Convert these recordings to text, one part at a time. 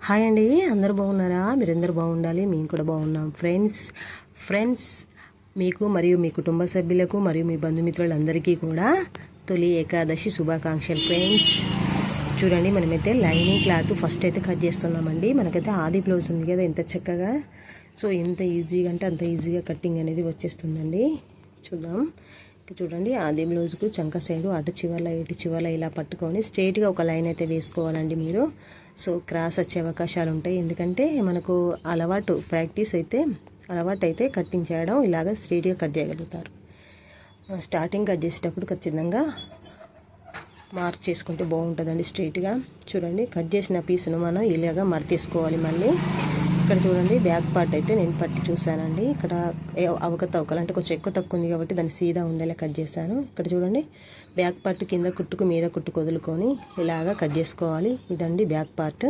Hi అండి, అందరూ బాగున్నారా? మీరందరూ బాగుండాలి, మేము కూడా బాగున్నాం. ఫ్రెండ్స్ మీకు మరియు మీ కుటుంబ సభ్యులకు మరియు మీ బంధుమిత్రులందరికీ కూడా తొలి ఏకాదశి శుభాకాంక్షలు. ఫ్రెండ్స్ చూడండి, మనమైతే లైనింగ్ క్లాత్ ఫస్ట్ అయితే కట్ చేస్తున్నామండి. మనకైతే ఆది బ్లౌజ్ ఉంది కదా, ఎంత చక్కగా, సో ఎంత ఈజీగా అంటే అంత ఈజీగా కట్టింగ్ అనేది వచ్చేస్తుందండి. చూద్దాం. చూడండి, ఆది బ్లౌజ్కు చంక సైడు అటు చివర్ల ఇటు చివర్ల ఇలా పట్టుకొని స్ట్రైట్గా ఒక లైన్ అయితే వేసుకోవాలండి మీరు. సో క్రాస్ వచ్చే అవకాశాలు ఉంటాయి, ఎందుకంటే మనకు ప్రాక్టీస్ అయితే అలవాటు అయితే కట్టింగ్ చేయడం ఇలాగ స్ట్రైట్గా కట్ చేయగలుగుతారు. స్టార్టింగ్ కట్ చేసేటప్పుడు ఖచ్చితంగా మార్క్ చేసుకుంటే బాగుంటుందండి స్ట్రైట్గా. చూడండి, కట్ చేసిన పీసును మనం ఇలాగా మడతీసుకోవాలి. మళ్ళీ ఇక్కడ చూడండి, బ్యాక్ పార్ట్ అయితే నేను పట్టి చూసానండి. ఇక్కడ అవకతవకలు అంటే కొంచెం ఎక్కువ తక్కువ ఉంది కాబట్టి దాన్ని సీదా ఉండేలా కట్ చేశాను. ఇక్కడ చూడండి, బ్యాక్ పార్ట్ కింద కుట్టుకు మీద కుట్టుకు వదులుకొని ఇలాగా కట్ చేసుకోవాలి. ఇదండి బ్యాక్ పార్ట్.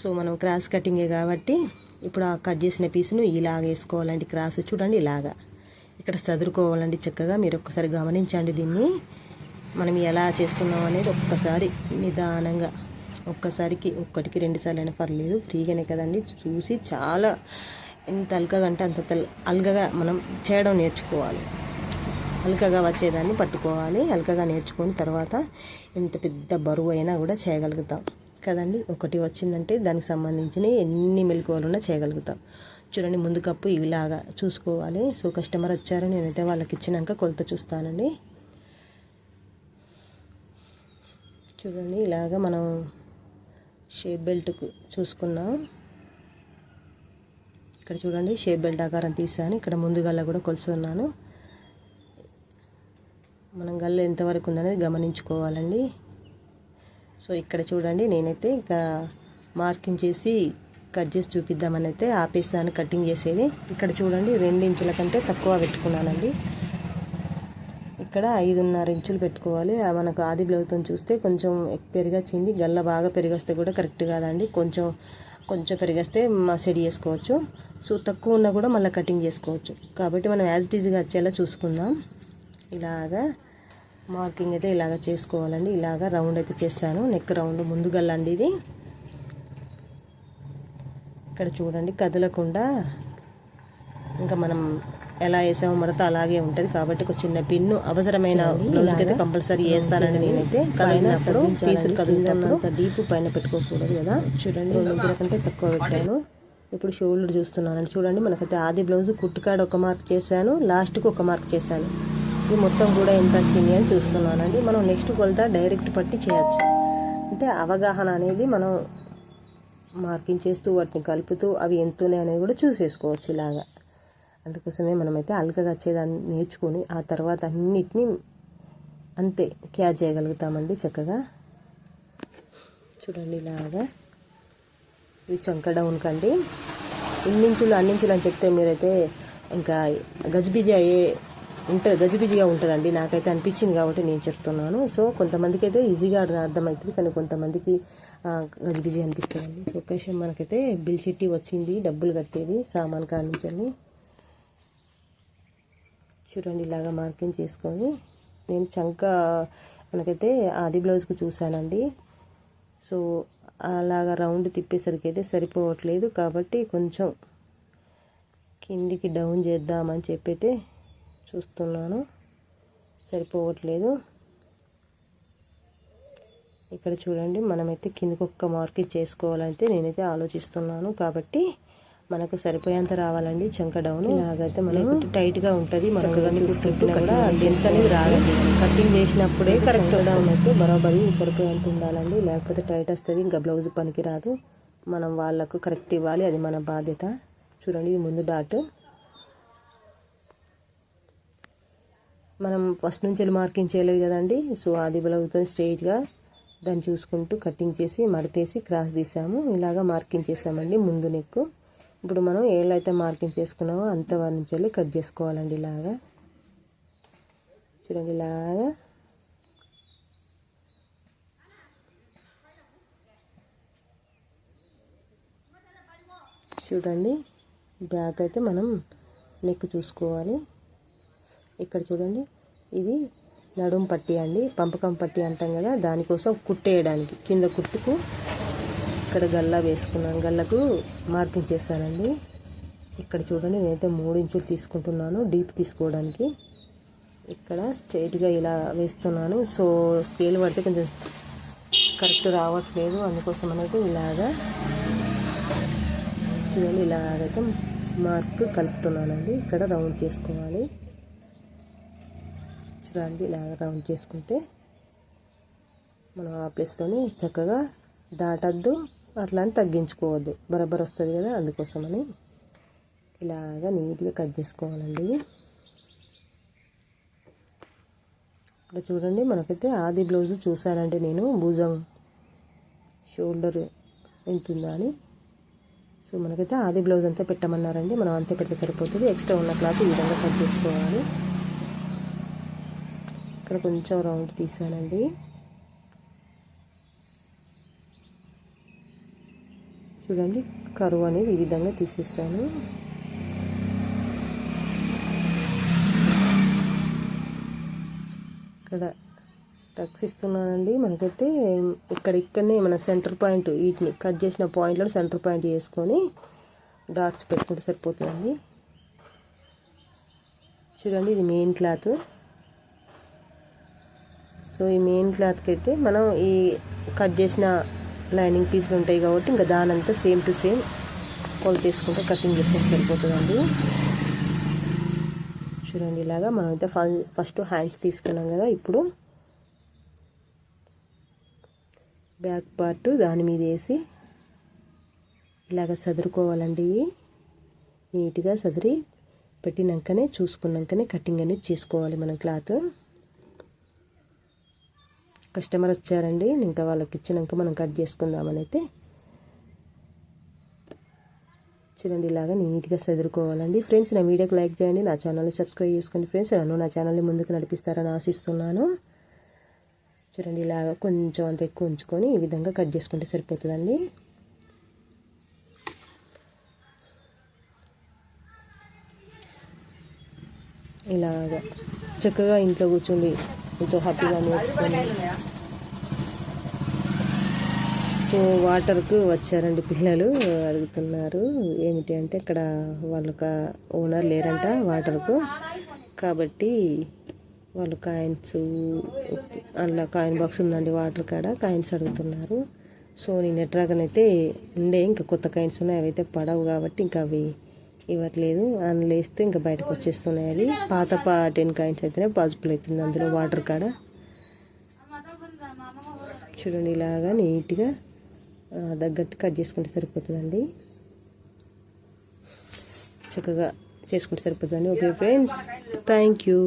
సో మనం క్రాస్ కటింగే కాబట్టి ఇప్పుడు ఆ కట్ చేసిన పీసును ఇలాగ వేసుకోవాలండి. క్రాస్ చూడండి ఇలాగా ఇక్కడ సదురుకోవాలండి చక్కగా. మీరు ఒక్కసారి గమనించండి దీన్ని, మనం ఎలా చేస్తున్నాం అనేది ఒక్కసారి నిదానంగా, ఒక్కసారికి ఒకటికి 2 సార్లు అయినా పర్లేదు, ఫ్రీగానే కదండి. చూసి చాలా ఎంత అల్కగా అంటే అంత అల్కగా మనం చేయడం నేర్చుకోవాలి. అల్కగా వచ్చేదాన్ని పట్టుకోవాలి. అల్కగా నేర్చుకొని తర్వాత ఎంత పెద్ద బరువు అయినా కూడా చేయగలుగుతాం కదండి. ఒకటి వచ్చిందంటే దానికి సంబంధించిన ఎన్ని మెలకువలున్నా చేయగలుగుతాం. చూడండి, ముందు కప్పు ఇలాగా చూసుకోవాలి. సో కస్టమర్ వచ్చారు, నేనైతే వాళ్ళకి ఇచ్చినాక కొలత చూస్తానండి. చూడండి, ఇలాగ మనం షేప్ బెల్ట్కు చూసుకున్నాం. ఇక్కడ చూడండి, షేప్ బెల్ట్ ఆకారం తీసాను. ఇక్కడ ముందు గల్ల కూడా కొలుస్తున్నాను. మనం గల్ల ఎంతవరకు ఉందనేది గమనించుకోవాలండి. సో ఇక్కడ చూడండి, నేనైతే ఇక మార్కింగ్ చేసి కట్ చేసి చూపిద్దామని అయితే ఆపేసాను కటింగ్ చేసేది. ఇక్కడ చూడండి, 2 ఇంచుల కంటే తక్కువ పెట్టుకున్నానండి. ఇక్కడ 5.5 ఇంచులు పెట్టుకోవాలి. మనకు ఆది బ్లౌజ్తో చూస్తే కొంచెం పెరిగొచ్చింది. గల్ల బాగా పెరిగొస్తే కూడా కరెక్ట్ కాదండి. కొంచెం పెరిగొస్తే సెట్ చేసుకోవచ్చు. సో తక్కువ ఉన్నా కూడా మళ్ళీ కటింగ్ చేసుకోవచ్చు. కాబట్టి మనం యాజ్ ఇట్ ఈజ్గా వచ్చేలా చూసుకుందాం. ఇలాగా మార్కింగ్ అయితే ఇలాగ చేసుకోవాలండి. ఇలాగ రౌండ్ అయితే చేశాను. నెక్ రౌండ్ ముందు గల్లండి ఇది. ఇక్కడ చూడండి, కదలకుండా ఇంకా మనం ఎలా వేసామో మరత అలాగే ఉంటుంది. కాబట్టి ఒక చిన్న పిన్ను అవసరమైన బ్లౌజ్కి అయితే కంపల్సరీ వేస్తానండి నేనైతే. కదిలినప్పుడు పీసులు కదిలినప్పుడు డీప్ పైన పెట్టుకోకూడదు కదా. చూడండి, 2 ఇంచుల కంటే తక్కువ పెట్టాను. ఇప్పుడు షోల్డర్ చూస్తున్నానండి. చూడండి, మనకైతే ఆది బ్లౌజ్ కుట్టుకాడ ఒక మార్క్ చేశాను, లాస్ట్కి ఒక మార్క్ చేశాను. ఇది మొత్తం కూడా ఎంత వచ్చింది అని చూస్తున్నానండి. మనం నెక్స్ట్ కొలత డైరెక్ట్ పట్టి చేయొచ్చు. అంటే అవగాహన అనేది మనం మార్కింగ్ చేస్తూ వాటిని కలుపుతూ అవి ఎంతున్నాయి అనేది కూడా చూసేసుకోవచ్చు ఇలాగా. అందుకోసమే మనమైతే అల్కగా వచ్చేదాన్ని నేర్చుకొని ఆ తర్వాత అన్నిటినీ అంతే క్యాచ్ చేయగలుగుతామండి చక్కగా. చూడండి, ఇలాగా ఇది చంక డౌన్ కండి. అన్నించులు అని చెప్తే మీరైతే ఇంకా గజిబిజిగా ఉంటుందండి. నాకైతే అనిపించింది కాబట్టి నేను చెప్తున్నాను. సో కొంతమందికి అయితే ఈజీగా అర్థమవుతుంది, కానీ కొంతమందికి గజిబిజి అనిపిస్తుందండి. సో ఒకేషన్ మనకైతే బిల్ చిట్టి వచ్చింది, డబ్బులు కట్టేది సామాన్ కాడ నుంచి. చూడండి, ఇలాగా మార్కింగ్ చేసుకొని నేను చంక మనకైతే ఆది బ్లౌజ్కి చూసానండి. సో అలాగా రౌండ్ తిప్పేసరికి అయితే సరిపోవట్లేదు, కాబట్టి కొంచెం కిందికి డౌన్ చేద్దామని చెప్పి అయితే చూస్తున్నాను. సరిపోవట్లేదు. ఇక్కడ చూడండి, మనమైతే కిందికి ఒక్క మార్కింగ్ చేసుకోవాలంటే నేనైతే ఆలోచిస్తున్నాను. కాబట్టి మనకు సరిపోయేంత రావాలండి చంక డౌన్. ఇలాగైతే మనకు టైట్గా ఉంటుంది. మనకు చూసుకుంటున్నా కూడా డెస్ట్ అనేది రాదండి. కటింగ్ చేసినప్పుడే కరెక్ట్ డౌన్ అయితే బరాబరి సరిపోయేంత ఉండాలండి, లేకపోతే టైట్ వస్తుంది, ఇంకా బ్లౌజ్ పనికి రాదు. మనం వాళ్ళకు కరెక్ట్ ఇవ్వాలి, అది మన బాధ్యత. చూడండి, ఇది ముందు డాట్. మనం ఫస్ట్ నుంచి మార్కింగ్ చేయలేదు కదండి. సో ఆది బ్లౌజ్తో స్ట్రైట్గా దాన్ని చూసుకుంటూ కటింగ్ చేసి మడతేసి క్రాస్ తీసాము. ఇలాగా మార్కింగ్ చేసామండి ముందు నెక్కు. ఇప్పుడు మనం ఏళ్ళైతే మార్కింగ్ చేసుకున్నామో అంత వారి నుంచి వెళ్ళి కట్ చేసుకోవాలండి. ఇలాగా చూడండి, ఇలాగా చూడండి. బ్యాక్ అయితే మనం నెక్ చూసుకోవాలి. ఇక్కడ చూడండి, ఇది నడుం పట్టి అండి, పంపకం పట్టి అంటాం కదా, దానికోసం కుట్టేయడానికి కింద కుట్టుకు ఇక్కడ గల్లా వేసుకున్నాను, గల్లకు మార్కింగ్ చేస్తానండి. ఇక్కడ చూడండి నేనైతే 3 ఇంచులు తీసుకుంటున్నాను డీప్ తీసుకోవడానికి. ఇక్కడ స్ట్రైట్గా ఇలా వేస్తున్నాను. సో స్కేల్ పడితే కొంచెం కరెక్ట్ రావట్లేదు, అందుకోసం అనేది ఇలాగా చూడండి ఇలాగైతే మార్క్ కలుపుతున్నానండి. ఇక్కడ రౌండ్ చేసుకోవాలి. చూడండి ఇలాగ రౌండ్ చేసుకుంటే మనం ఆ ప్లేస్లోని చక్కగా దాటద్దు, అట్లా అని తగ్గించుకోవద్దు, బరాబర్ వస్తుంది కదా, అందుకోసమని ఇలాగ నీట్గా కట్ చేసుకోవాలండి. ఇక్కడ చూడండి మనకైతే ఆది బ్లౌజ్ చూసానంటే నేను భుజం షోల్డర్ ఎంత ఉందా అని. సో మనకైతే ఆది బ్లౌజ్ అంతా పెట్టమన్నారండి, మనం అంతే పెడితే సరిపోతుంది. ఎక్స్ట్రా ఉన్న క్లాత్ ఈ విధంగా కట్ చేసుకోవాలి. ఇక్కడ కొంచెం రౌండ్ తీసానండి. చూడండి కరువు అనేది ఈ విధంగా తీసేసాను. ఇక్కడ టక్స్ ఇస్తున్నానండి. మనకైతే ఇక్కడనే మన సెంటర్ పాయింట్, వీటిని కట్ చేసిన పాయింట్లో సెంటర్ పాయింట్ చేసుకొని డాట్స్ పెట్టుకుంటే సరిపోతుందండి. చూడండి ఇది మెయిన్ క్లాత్. సో ఈ మెయిన్ క్లాత్కి అయితే మనం ఈ కట్ చేసిన లైనింగ్ పీసులు ఉంటాయి కాబట్టి ఇంకా దానంతా సేమ్ టు సేమ్ కొలత తీసుకుంటే కటింగ్ చేసుకుంటే సరిపోతుందండి. చూడండి ఇలాగా మనమైతే ఫస్ట్ హ్యాండ్స్ తీసుకున్నాం కదా, ఇప్పుడు బ్యాక్ పార్ట్ దాని మీద వేసి ఇలాగ సదురుకోవాలండి. నీట్గా సదిరి పెట్టినాకనే చూసుకున్నాకనే కటింగ్ అనేది చేసుకోవాలి మనం క్లాత్. కస్టమర్ వచ్చారండి, ఇంకా వాళ్ళకి ఇచ్చినాక మనం కట్ చేసుకుందామని అయితే చూడండి ఇలాగా నీట్గా సదురుకోవాలండి. ఫ్రెండ్స్ నా వీడియోకి లైక్ చేయండి, నా ఛానల్ని సబ్స్క్రైబ్ చేసుకోండి. ఫ్రెండ్స్ నన్ను నా ఛానల్ని ముందుకు నడిపిస్తారని ఆశిస్తున్నాను. చూడండి ఇలాగ కొంచెం అంత ఎక్కువ ఉంచుకొని ఈ విధంగా కట్ చేసుకుంటే సరిపోతుందండి. ఇలాగ చక్కగా ఇంట్లో కూర్చోండి, ఎంతో హ్యాపీగా నేర్చుకొని. సో వాటర్కు వచ్చారండి పిల్లలు, అడుగుతున్నారు ఏమిటి అంటే ఇక్కడ వాళ్ళకి ఓనర్ లేరంట వాటర్కు, కాబట్టి వాళ్ళు కాయిన్స్, అందులో కాయిన్ బాక్స్ ఉందండి వాటర్ కాడ, కాయిన్స్ అడుగుతున్నారు. సో నేను ఎట్రాగనైతే ఉండే ఇంకా కొత్త కాయిన్స్ ఉన్నాయి, అవి అయితే పడవు కాబట్టి ఇంకా అవి ఇవ్వట్లేదు. అందులో వేస్తే ఇంకా బయటకు వచ్చేస్తున్నాయి. అది పాత 10 కాయిన్స్ అయితేనే పాసిబుల్ అవుతుంది అందులో వాటర్ కాడ. చూడండి ఇలాగా నీట్గా తగ్గట్టు కట్ చేసుకుంటే సరిపోతుందండి, చక్కగా చేసుకుంటే సరిపోతుందండి. Okay friends, thank you.